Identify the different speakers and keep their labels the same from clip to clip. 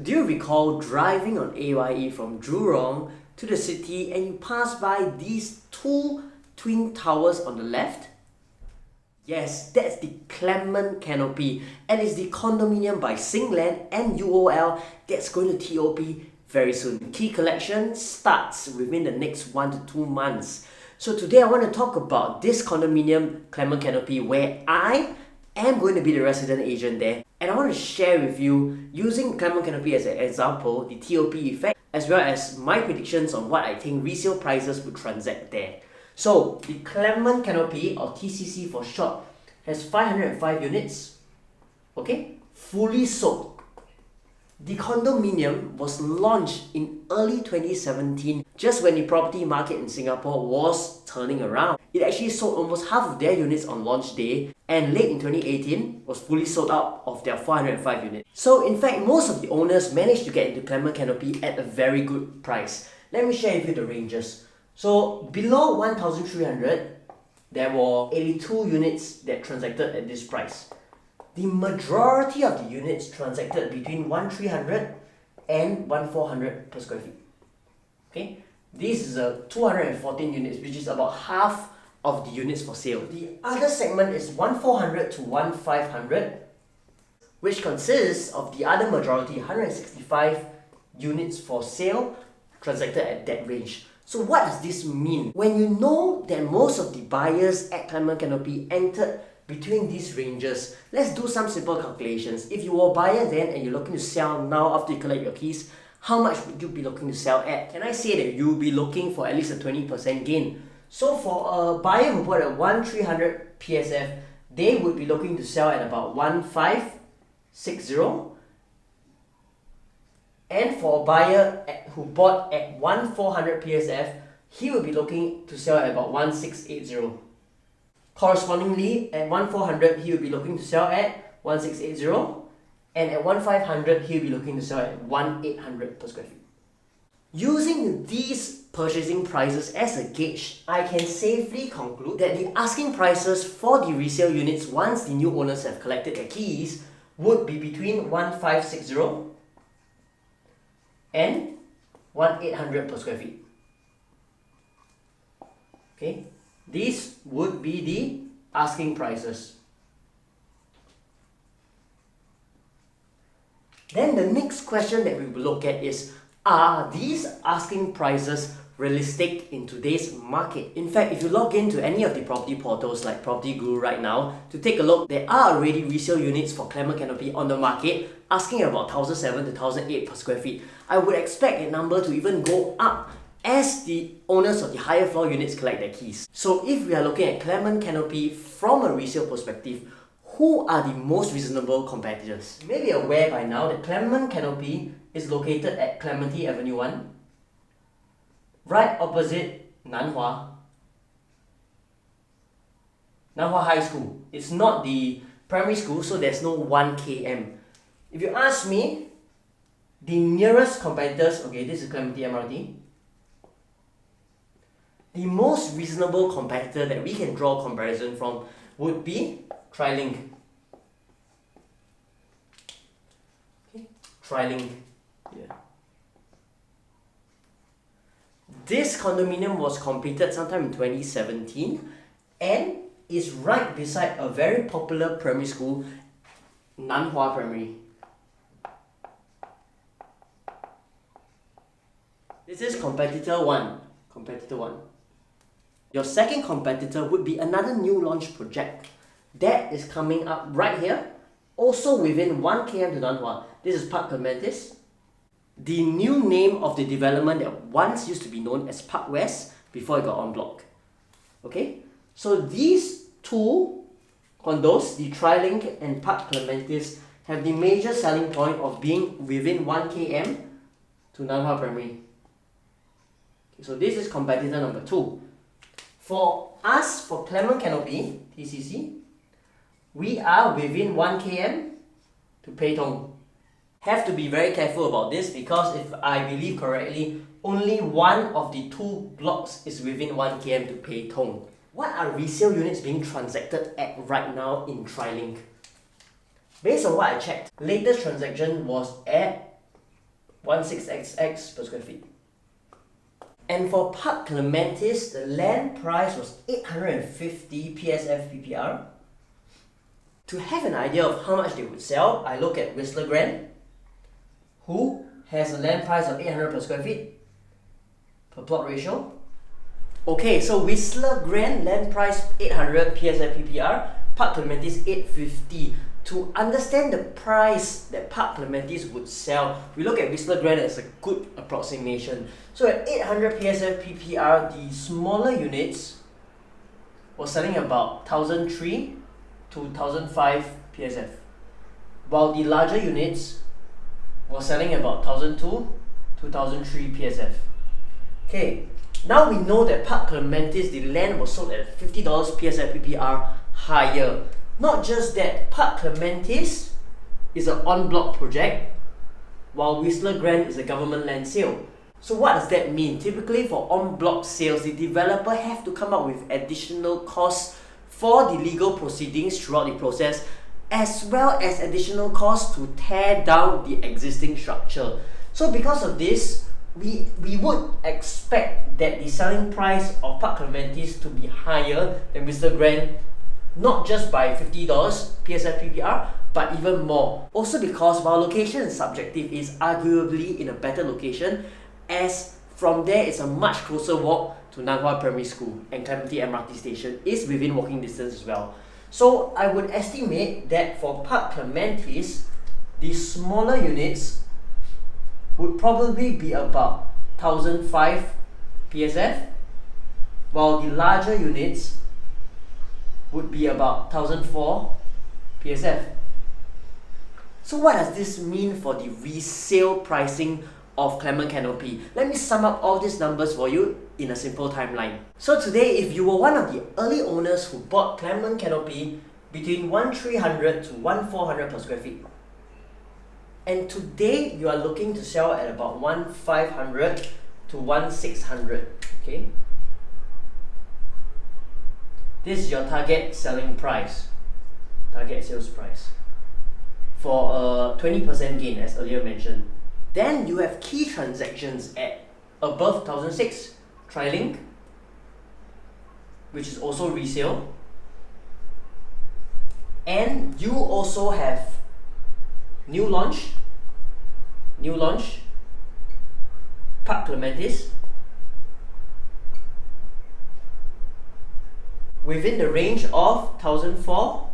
Speaker 1: Do you recall driving on AYE from Jurong to the city and you pass by these two twin towers on the left? Yes, that's the Clement Canopy, and it's the condominium by Singland and UOL that's going to TOP very soon. Key collection starts within the next 1 to 2 months. So today I want to talk about this condominium, Clement Canopy, where I am going to be the resident agent there, and I want to share with you, using Clement Canopy as an example, the TOP effect, as well as my predictions on what I think resale prices would transact there. So the Clement Canopy, or TCC for short, has 505 units, okay, fully sold. The condominium was launched in early 2017, just when the property market in Singapore was turning around. It actually sold almost half of their units on launch day, and late in 2018 was fully sold out of their 405 units. So in fact, most of the owners managed to get into Clement Canopy at a very good price. Let me share with you the ranges. So below 1,300, there were 82 units that transacted at this price. The majority of the units transacted between 1,300 and 1,400 per square feet. Okay, this is a 214 units, which is about half of the units for sale. The other segment is 1,400 to 1,500, which consists of the other majority, 165 units for sale, transacted at that range. So what does this mean? When you know that most of the buyers at Clement Canopy entered between these ranges, let's do some simple calculations. If you were a buyer then and you're looking to sell now after you collect your keys, how much would you be looking to sell at? Can I say that you'll be looking for at least a 20% gain? So for a buyer who bought at 1,300 PSF, they would be looking to sell at about 1,560. And for a buyer who bought at 1,400 PSF, he will be looking to sell at about 1,680. Correspondingly, at 1,400, he will be looking to sell at 1,680, and at 1,500, he will be looking to sell at 1,800 per square feet. Using these purchasing prices as a gauge, I can safely conclude that the asking prices for the resale units once the new owners have collected their keys would be between 1,560 and 1,800 per square feet. Okay, these would be the asking prices. Then the next question that we will look at is, are these asking prices realistic in today's market? In fact, if you log into any of the property portals like Property Guru right now to take a look, there are already resale units for Clement Canopy on the market asking about 1,700 to 1,008 per square feet. I would expect that number to even go up as the owners of the higher floor units collect their keys. So if we are looking at Clement Canopy from a resale perspective, who are the most reasonable competitors? You may be aware by now that Clement Canopy is located at Clementi Avenue 1, right opposite Nanhua High School. It's not the primary school, so there's no 1 km. If you ask me, the nearest competitors, okay, this is Clementi MRT. The most reasonable competitor that we can draw a comparison from would be TriLink. Okay, TriLink. Yeah. This condominium was completed sometime in 2017 and is right beside a very popular primary school, Nanhua Primary. This is competitor 1. Competitor 1. Your second competitor would be another new launch project that is coming up right here, also within 1 km to Nanhua. This is Park Clementis, the new name of the development that once used to be known as Park West before it got en bloc. Okay, so these two condos, the TriLink and Park Clementis, have the major selling point of being within 1 km to Nanhua Primary. Okay, so this is competitor number 2. For us, for Clement Canopy, TCC, we are within 1 km to Pei Tong. Have to be very careful about this because if I believe correctly, only one of the 2 blocks is within 1 km to Pei Tong. What are resale units being transacted at right now in TriLink? Based on what I checked, latest transaction was at 16XX per square feet. And for Park Clementis, the land price was 850 PSF PPR. To have an idea of how much they would sell, I look at Whistler Grand, who has a land price of 800 per square feet per plot ratio. Okay, so Whistler Grand land price 800 PSF PPR, Park Clementis 850. To understand the price that Park Clementis would sell, we look at Whistler Grand as a good approximation. So at 800 PSF PPR, the smaller units were selling about 1003 to 1005 PSF, while the larger units were selling about 1002 to 1003 PSF. Okay, now we know that Park Clementis, the land was sold at $50 PSF PPR higher. Not just that, Park Clementis is an en-bloc project, while Whistler Grand is a government land sale. So what does that mean? Typically for en-bloc sales, the developer have to come up with additional costs for the legal proceedings throughout the process, as well as additional costs to tear down the existing structure. So because of this, we would expect that the selling price of Park Clementis to be higher than Whistler Grand, not just by $50 PSF PPR, but even more. Also because while location is subjective, it's arguably in a better location, as from there it's a much closer walk to Nan Hua Primary School, and Clementi MRT station is within walking distance as well. So I would estimate that for Park Clementis, the smaller units would probably be about 1005 PSF, while the larger units would be about 1004 PSF. So what does this mean for the resale pricing of Clement Canopy? Let me sum up all these numbers for you in a simple timeline. So today, if you were one of the early owners who bought Clement Canopy between 1,300 to 1,400 per square feet, and today you are looking to sell at about 1,500 to 1,600, okay? This is your target selling price, target sales price, for a 20% gain as earlier mentioned. Then you have key transactions at above 1,006, Trilink, which is also resale, and you also have New Launch, Park Clementis, within the range of 1,004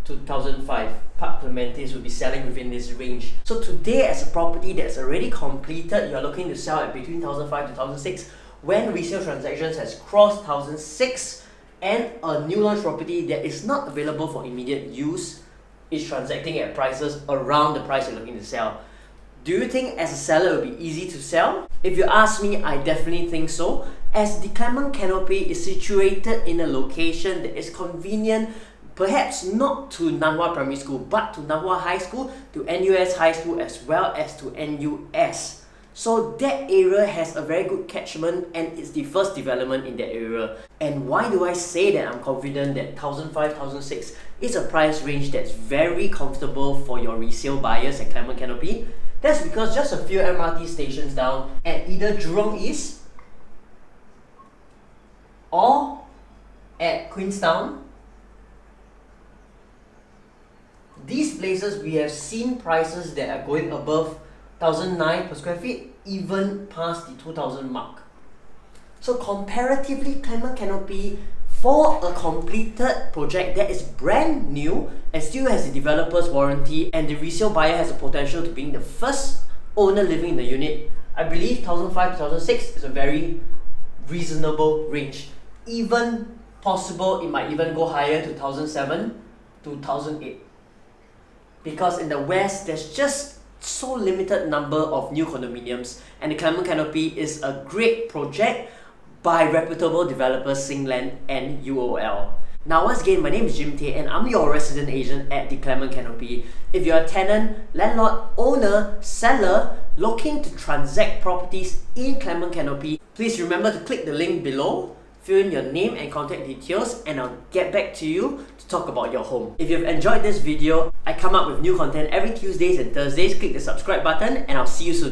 Speaker 1: to 1,005. Park Clementis will be selling within this range. So today, as a property that's already completed, you are looking to sell at between 1,005 to 1,006, when resale transactions has crossed 1,006, and a new launch property that is not available for immediate use is transacting at prices around the price you're looking to sell. Do you think as a seller it will be easy to sell? If you ask me, I definitely think so, as the Clement Canopy is situated in a location that is convenient, perhaps not to Nan Hua Primary School, but to Nan Hua High School, to NUS High School, as well as to NUS. So that area has a very good catchment, and it's the first development in that area. And why do I say that I'm confident that 1,005, 1,006 is a price range that's very comfortable for your resale buyers at Clement Canopy? That's because just a few MRT stations down at either Jurong East or at Queenstown, these places we have seen prices that are going above 1,009 per square feet, even past the 2,000 mark. So comparatively, Clement Canopy, for a completed project that is brand new and still has the developer's warranty, and the resale buyer has the potential to being the first owner living in the unit, I believe 1,005 to 1,006 is a very reasonable range. Even possible, it might even go higher to 1,007 to 1,008. Because in the West, there's just so limited number of new condominiums, and the Clement Canopy is a great project by reputable developers Singland and UOL. Now once again, my name is Jim Tay and I'm your resident agent at the Clement Canopy. If you're a tenant, landlord, owner, seller looking to transact properties in Clement Canopy, please remember to click the link below, fill in your name and contact details, and I'll get back to you to talk about your home. If you've enjoyed this video, I come up with new content every Tuesdays and Thursdays. Click the subscribe button and I'll see you soon.